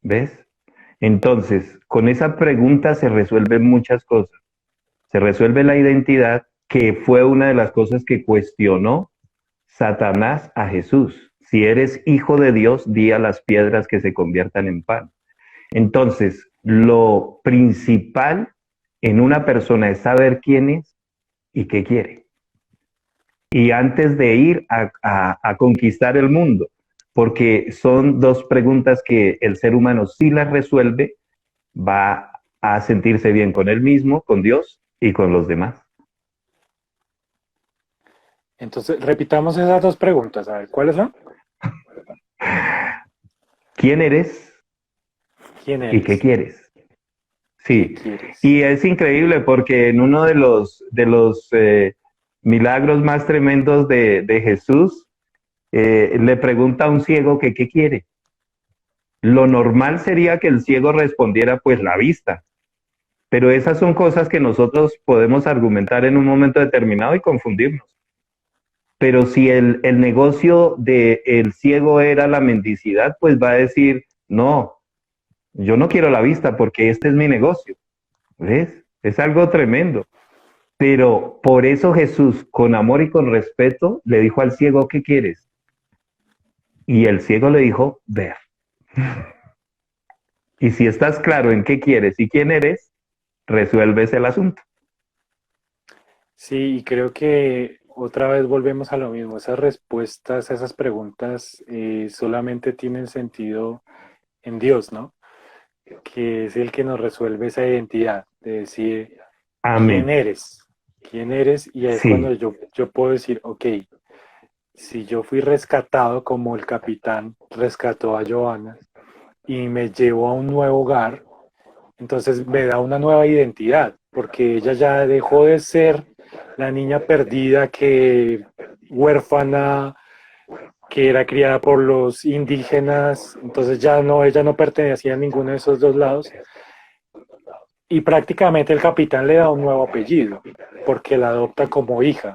¿Ves? Entonces, con esa pregunta se resuelven muchas cosas. Se resuelve la identidad, que fue una de las cosas que cuestionó Satanás a Jesús. Si eres hijo de Dios, di a las piedras que se conviertan en pan. Entonces, lo principal en una persona es saber quién es y qué quiere. Y antes de ir a conquistar el mundo, porque son dos preguntas que el ser humano si las resuelve, va a sentirse bien con él mismo, con Dios y con los demás. Entonces, repitamos esas dos preguntas, a ver, ¿cuáles son? ¿Quién eres ¿Quién y qué eres? quieres? ¿Qué Sí, quieres? y es increíble porque en uno de los milagros más tremendos de Jesús, le pregunta a un ciego que qué quiere. Lo normal sería que el ciego respondiera pues la vista, pero esas son cosas que nosotros podemos argumentar en un momento determinado y confundirnos. Pero si el negocio del ciego era la mendicidad, pues va a decir, no, yo no quiero la vista porque este es mi negocio. ¿Ves? Es algo tremendo. Pero por eso Jesús, con amor y con respeto, le dijo al ciego, ¿qué quieres? Y el ciego le dijo, ver. Y si estás claro en qué quieres y quién eres, resuelves el asunto. Sí, y creo que otra vez volvemos a lo mismo. Esas respuestas, esas preguntas solamente tienen sentido en Dios, ¿no? Que es el que nos resuelve esa identidad, de decir Amén. quién eres, y ahí es cuando Sí, yo puedo decir, ok, si yo fui rescatado como el capitán rescató a Johanna y me llevó a un nuevo hogar, entonces me da una nueva identidad, porque ella ya dejó de ser la niña perdida que huérfana, que era criada por los indígenas, entonces ya no, ella no pertenecía a ninguno de esos dos lados, y prácticamente el capitán le da un nuevo apellido, porque la adopta como hija.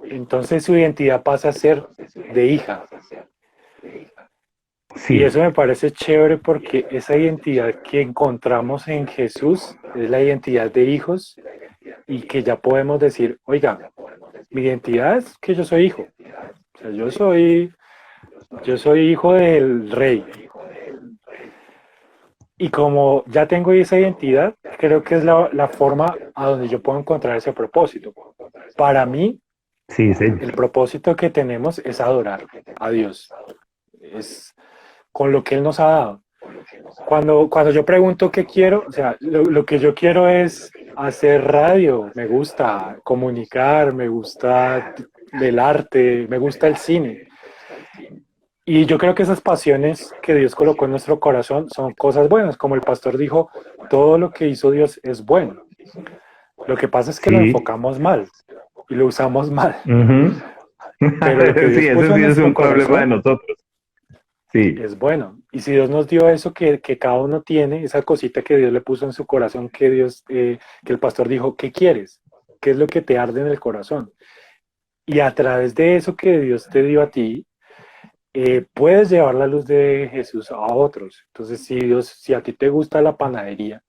Entonces su identidad pasa a ser de hija. Y Sí, eso me parece chévere porque esa identidad que encontramos en Jesús es la identidad de hijos y que ya podemos decir, oiga, mi identidad es que yo soy hijo. O sea, yo soy hijo del rey. Y como ya tengo esa identidad, creo que es la forma a donde yo puedo encontrar ese propósito. Para mí, sí, el señor. propósito que tenemos es adorar a Dios. Es con lo que Él nos ha dado. Cuando yo pregunto qué quiero, o sea, lo que yo quiero es hacer radio, me gusta comunicar, me gusta el arte, me gusta el cine. Y yo creo que esas pasiones que Dios colocó en nuestro corazón son cosas buenas. Como el pastor dijo, todo lo que hizo Dios es bueno. Lo que pasa es que lo Sí. enfocamos mal y lo usamos mal. Ujú. Pero lo que Sí, Dios ese puso en sí es nuestro un problema de corazón nosotros. Sí, es bueno. Y si Dios nos dio eso que cada uno tiene, esa cosita que Dios le puso en su corazón, que el pastor dijo, ¿qué quieres? ¿Qué es lo que te arde en el corazón? Y a través de eso que Dios te dio a ti, puedes llevar la luz de Jesús a otros. Entonces, si a ti te gusta la panadería,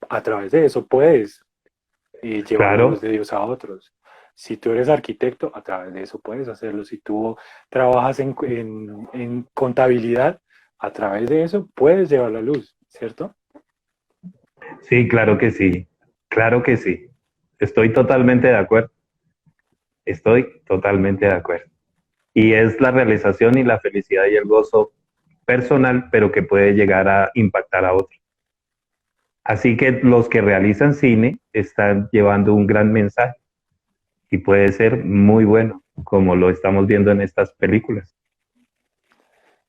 a través de eso puedes llevar la luz claro. de Dios a otros. Si tú eres arquitecto, a través de eso puedes hacerlo. Si tú trabajas en contabilidad, a través de eso puedes llevar la luz, ¿cierto? Sí, claro que sí. Claro que sí. Estoy totalmente de acuerdo. Estoy totalmente de acuerdo. Y es la realización y la felicidad y el gozo personal, pero que puede llegar a impactar a otros. Así que los que realizan cine están llevando un gran mensaje y puede ser muy bueno, como lo estamos viendo en estas películas.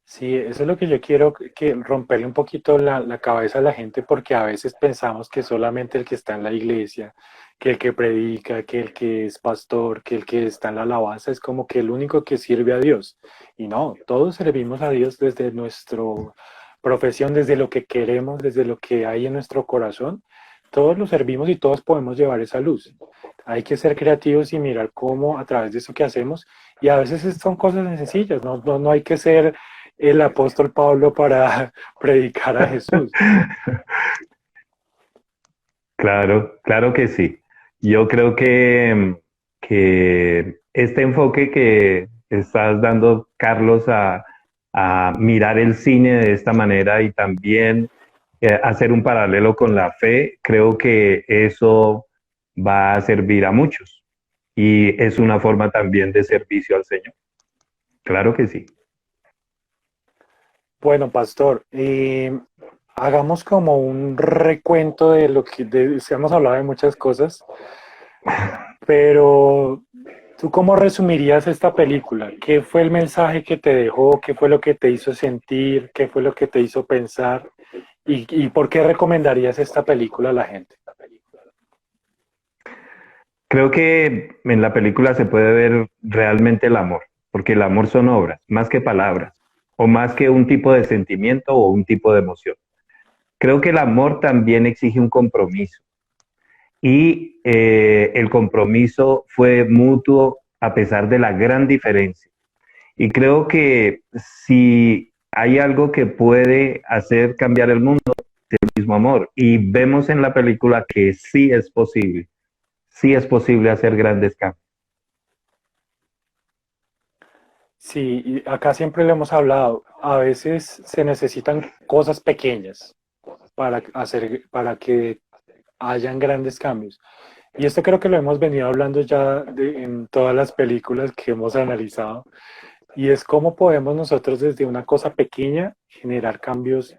Sí, eso es lo que yo quiero, que romperle un poquito la cabeza a la gente, porque a veces pensamos que solamente el que está en la iglesia, que el que predica, que el que es pastor, que el que está en la alabanza es como que el único que sirve a Dios. Y no, todos servimos a Dios desde nuestra profesión, desde lo que queremos, desde lo que hay en nuestro corazón. Todos lo servimos y todos podemos llevar esa luz. Hay que ser creativos y mirar cómo a través de eso que hacemos, y a veces son cosas sencillas, no hay que ser el apóstol Pablo para predicar a Jesús. Claro, claro que sí. Yo creo que este enfoque que estás dando, Carlos, a mirar el cine de esta manera y también hacer un paralelo con la fe, creo que eso va a servir a muchos y es una forma también de servicio al Señor. Claro que sí. Bueno, pastor, hagamos como un recuento de lo hemos hablado de muchas cosas, pero ¿tú cómo resumirías esta película? ¿Qué fue el mensaje que te dejó? ¿Qué fue lo que te hizo sentir? ¿Qué fue lo que te hizo pensar? ¿Y por qué recomendarías esta película a la gente? Creo que en la película se puede ver realmente el amor, porque el amor son obras, más que palabras, o más que un tipo de sentimiento o un tipo de emoción. Creo que el amor también exige un compromiso y el compromiso fue mutuo a pesar de la gran diferencia. Y creo que si hay algo que puede hacer cambiar el mundo, es el mismo amor. Y vemos en la película que sí es posible hacer grandes cambios. Sí, y acá siempre le hemos hablado, a veces se necesitan cosas pequeñas para que hayan grandes cambios. Y esto creo que lo hemos venido hablando ya en todas las películas que hemos analizado, y es cómo podemos nosotros desde una cosa pequeña generar cambios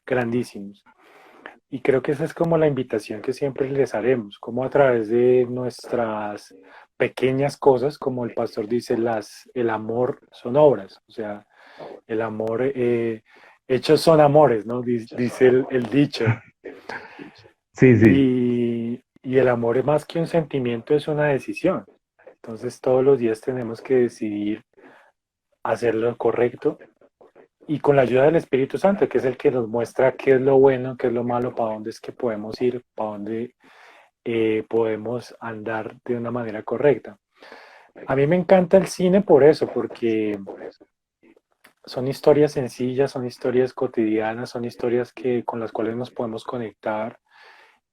grandísimos. Y creo que esa es como la invitación que siempre les haremos, como a través de nuestras pequeñas cosas, como el pastor dice, el amor son obras, o sea, el amor, hechos son amores, ¿no? Dice el dicho. Sí, sí. Y el amor es más que un sentimiento, es una decisión. Entonces todos los días tenemos que decidir hacer lo correcto y con la ayuda del Espíritu Santo, que es el que nos muestra qué es lo bueno, qué es lo malo, para dónde es que podemos ir, para dónde podemos andar de una manera correcta. A mí me encanta el cine por eso, porque son historias sencillas, son historias cotidianas, son historias con las cuales nos podemos conectar,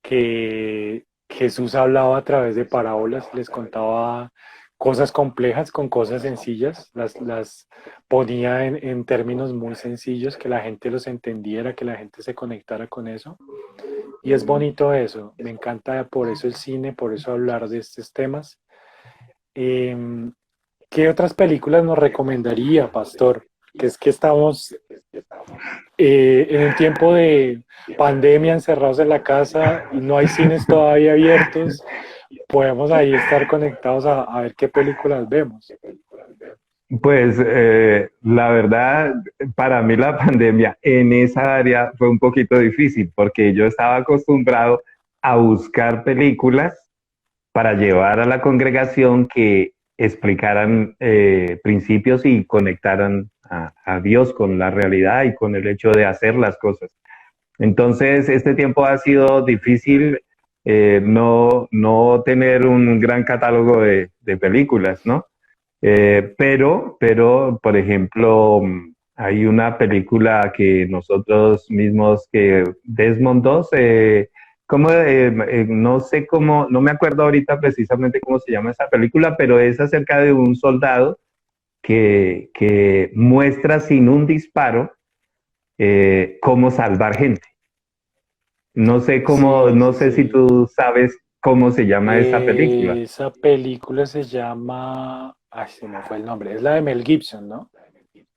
que Jesús hablaba a través de parábolas, les contaba cosas complejas con cosas sencillas, las ponía en términos muy sencillos, que la gente los entendiera, que la gente se conectara con eso. Y es bonito eso, me encanta por eso el cine, por eso hablar de estos temas. Eh, ¿Qué otras películas nos recomendaría, Pastor? Que es que estamos en un tiempo de pandemia encerrados en la casa y no hay cines todavía abiertos, podemos ahí estar conectados a ver qué películas vemos. Pues la verdad, para mí la pandemia en esa área fue un poquito difícil porque yo estaba acostumbrado a buscar películas para llevar a la congregación que explicaran principios y conectaran a Dios con la realidad y con el hecho de hacer las cosas. Entonces, este tiempo ha sido difícil, no tener un gran catálogo de películas, ¿no? Pero, por ejemplo, hay una película que nosotros mismos, que Desmond 2, no sé cómo, no me acuerdo ahorita precisamente cómo se llama esa película, pero es acerca de un soldado que muestra sin un disparo cómo salvar gente. Sí, No sí, sé si sí. tú sabes cómo se llama esa película. Esa película se llama, ay, se me fue el nombre, es la de Mel Gibson, ¿no?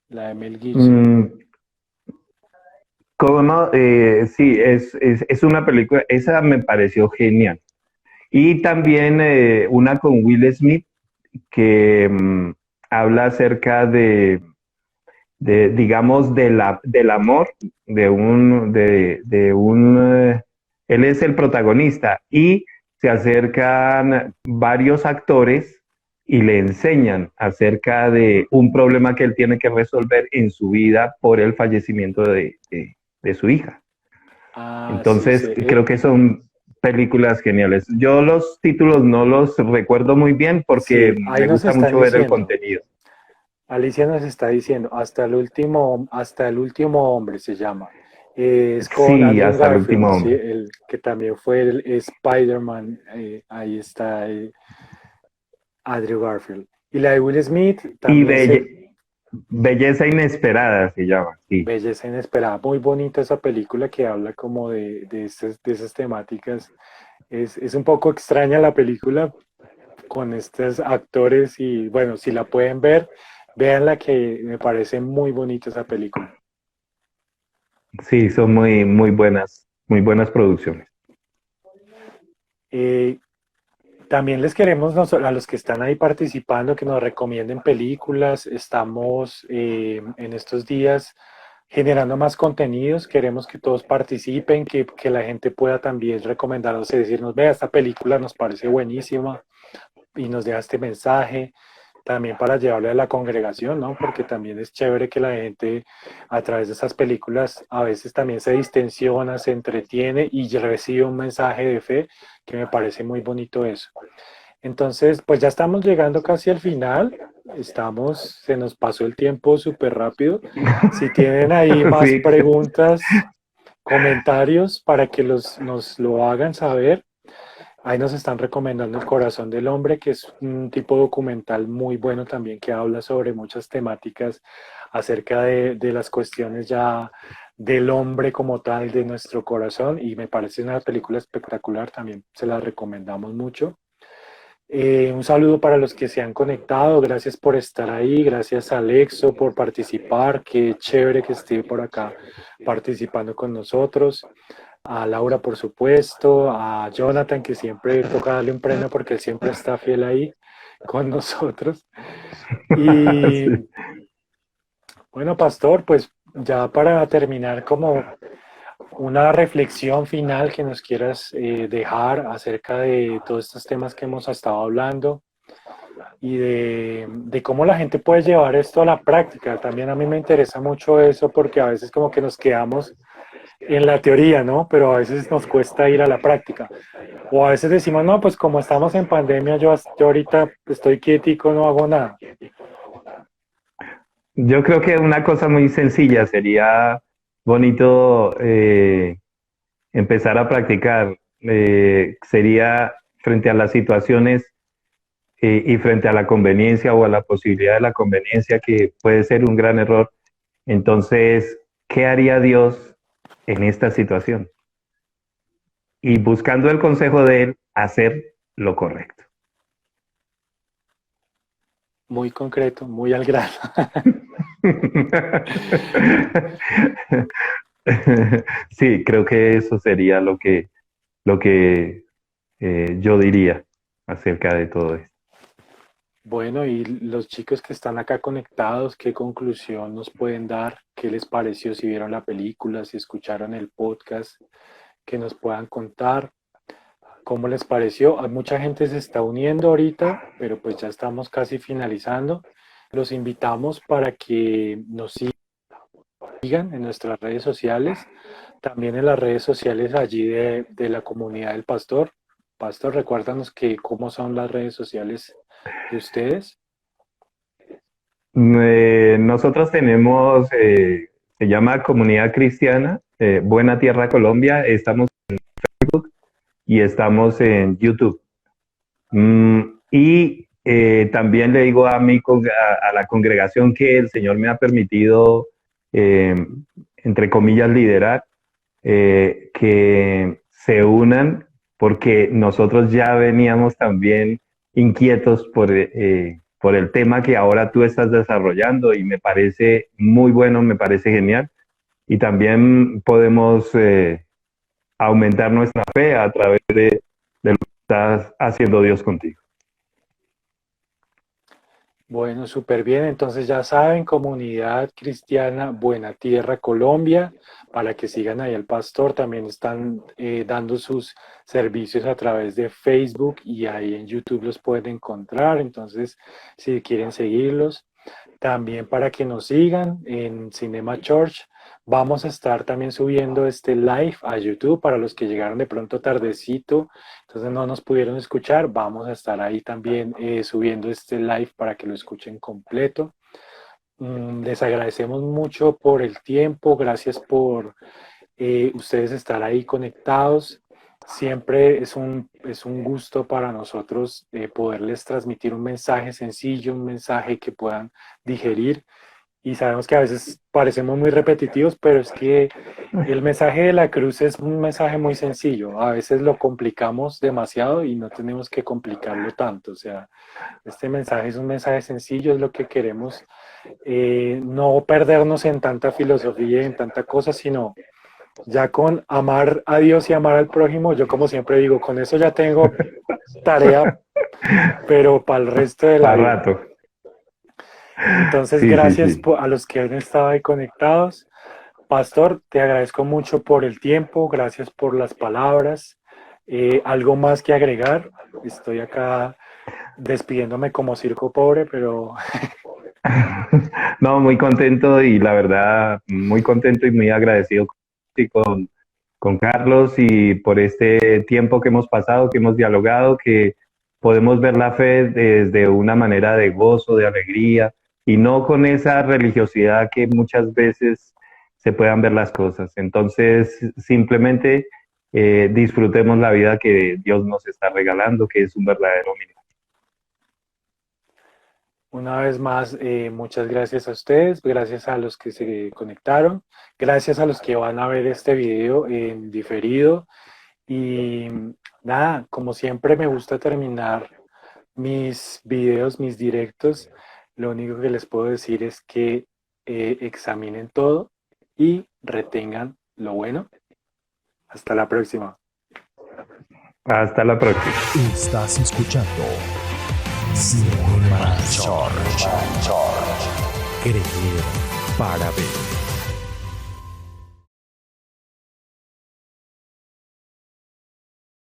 La de Mel Gibson. Mm, ¿Cómo no? Sí, es una película, esa me pareció genial. Y también una con Will Smith que habla acerca digamos, del amor él es el protagonista y se acercan varios actores y le enseñan acerca de un problema que él tiene que resolver en su vida por el fallecimiento de su hija. Ah, sí, Entonces, sí. creo que son películas geniales. Yo los títulos no los recuerdo muy bien porque Sí, ahí me nos gusta están mucho ver el diciendo. contenido. Alicia nos está diciendo, hasta el último hombre se llama. Es con Sí, Andrew hasta el último Garfield, ¿sí? hombre. El que también fue el Spider-Man. Ahí está Andrew Garfield. Y la de Will Smith Y también se... Belleza Inesperada se llama, sí. Belleza Inesperada. Muy bonita esa película que habla como de esas temáticas. Es un poco extraña la película con estos actores y bueno, si la pueden ver, véanla que me parece muy bonita esa película. Sí, son muy buenas producciones. Eh, También les queremos a los que están ahí participando que nos recomienden películas. Estamos en estos días generando más contenidos. Queremos que todos participen, que la gente pueda también recomendarnos y decirnos, vea, esta película nos parece buenísima y nos deja este mensaje. También para llevarle a la congregación, ¿no? Porque también es chévere que la gente a través de esas películas a veces también se distensiona, se entretiene y recibe un mensaje de fe que me parece muy bonito eso. Entonces, pues ya estamos llegando casi al final. Se nos pasó el tiempo súper rápido. Si tienen ahí más Sí, preguntas, comentarios para que nos lo hagan saber. Ahí nos están recomendando El Corazón del Hombre, que es un tipo documental muy bueno también que habla sobre muchas temáticas acerca de las cuestiones ya del hombre como tal, de nuestro corazón, y me parece una película espectacular, también se la recomendamos mucho. Un saludo para los que se han conectado, gracias por estar ahí, gracias a Alexo por participar, qué chévere que esté por acá participando con nosotros, a Laura por supuesto, a Jonathan que siempre toca darle un premio porque él siempre está fiel ahí. con nosotros. Y Sí. bueno, Pastor, pues ya para terminar, como una reflexión final que nos quieras dejar acerca de todos estos temas que hemos estado hablando y de cómo la gente puede llevar esto a la práctica. También a mí me interesa mucho eso porque a veces como que nos quedamos en la teoría, ¿no? Pero a veces nos cuesta ir a la práctica. O a veces decimos, no, pues como estamos en pandemia, yo ahorita estoy quietico, no hago nada. Yo creo que una cosa muy sencilla sería bonito empezar a practicar. Sería frente a las situaciones y frente a la conveniencia o a la posibilidad de la conveniencia, que puede ser un gran error. Entonces, ¿qué haría Dios en esta situación? Y buscando el consejo de Él, hacer lo correcto. Muy concreto, muy al grano. Sí, creo que eso sería lo que yo diría acerca de todo esto. Bueno, y los chicos que están acá conectados, ¿qué conclusión nos pueden dar? ¿Qué les pareció si vieron la película, si escucharon el podcast? Que nos puedan contar cómo les pareció. Hay mucha gente se está uniendo ahorita, pero pues ya estamos casi finalizando. Los invitamos para que nos sigan en nuestras redes sociales, también en las redes sociales allí de la comunidad del Pastor. Pastor, recuérdanos que cómo son las redes sociales de ustedes. Nosotros tenemos, se llama Comunidad Cristiana, Buena Tierra Colombia, estamos y estamos en YouTube. Y también le digo a la congregación que el Señor me ha permitido, eh, entre comillas, liderar, que se unan, porque nosotros ya veníamos también inquietos por el tema que ahora tú estás desarrollando, y me parece muy bueno, me parece genial. Y también podemos aumentar nuestra fe a través de lo que estás haciendo Dios contigo. Bueno, súper bien. Entonces ya saben, comunidad cristiana Buena Tierra Colombia, para que sigan ahí al pastor. También están dando sus servicios a través de Facebook y ahí en YouTube los pueden encontrar. Entonces, si quieren seguirlos, también para que nos sigan en Cinema Church. Vamos a estar también subiendo este live a YouTube para los que llegaron de pronto tardecito, entonces no nos pudieron escuchar. Vamos a estar ahí también subiendo este live para que lo escuchen completo. Les agradecemos mucho por el tiempo, gracias por ustedes estar ahí conectados. Siempre es un gusto para nosotros poderles transmitir un mensaje sencillo, un mensaje que puedan digerir. Y sabemos que a veces parecemos muy repetitivos, pero es que el mensaje de la cruz es un mensaje muy sencillo. A veces lo complicamos demasiado y no tenemos que complicarlo tanto. O sea, este mensaje es un mensaje sencillo, es lo que queremos. No perdernos en tanta filosofía y en tanta cosa, sino ya con amar a Dios y amar al prójimo. Yo como siempre digo, con eso ya tengo tarea, pero para el resto de la Para vida. rato. Entonces, Sí, sí, gracias sí. a los que han estado ahí conectados. Pastor, te agradezco mucho por el tiempo, gracias por las palabras. ¿Algo más que agregar? Estoy acá despidiéndome como circo pobre, pero No, muy contento, y la verdad, muy contento y muy agradecido con Carlos, y por este tiempo que hemos pasado, que hemos dialogado, que podemos ver la fe desde una manera de gozo, de alegría, y no con esa religiosidad que muchas veces se puedan ver las cosas. Entonces, simplemente disfrutemos la vida que Dios nos está regalando, que es un verdadero milagro. una vez más, muchas gracias a ustedes, gracias a los que se conectaron, gracias a los que van a ver este video en diferido. Y nada, como siempre me gusta terminar mis videos, mis directos. Lo único que les puedo decir es que examinen todo y retengan lo bueno. Hasta la próxima. Hasta la próxima. Estás escuchando Cinema George. Creer para ver.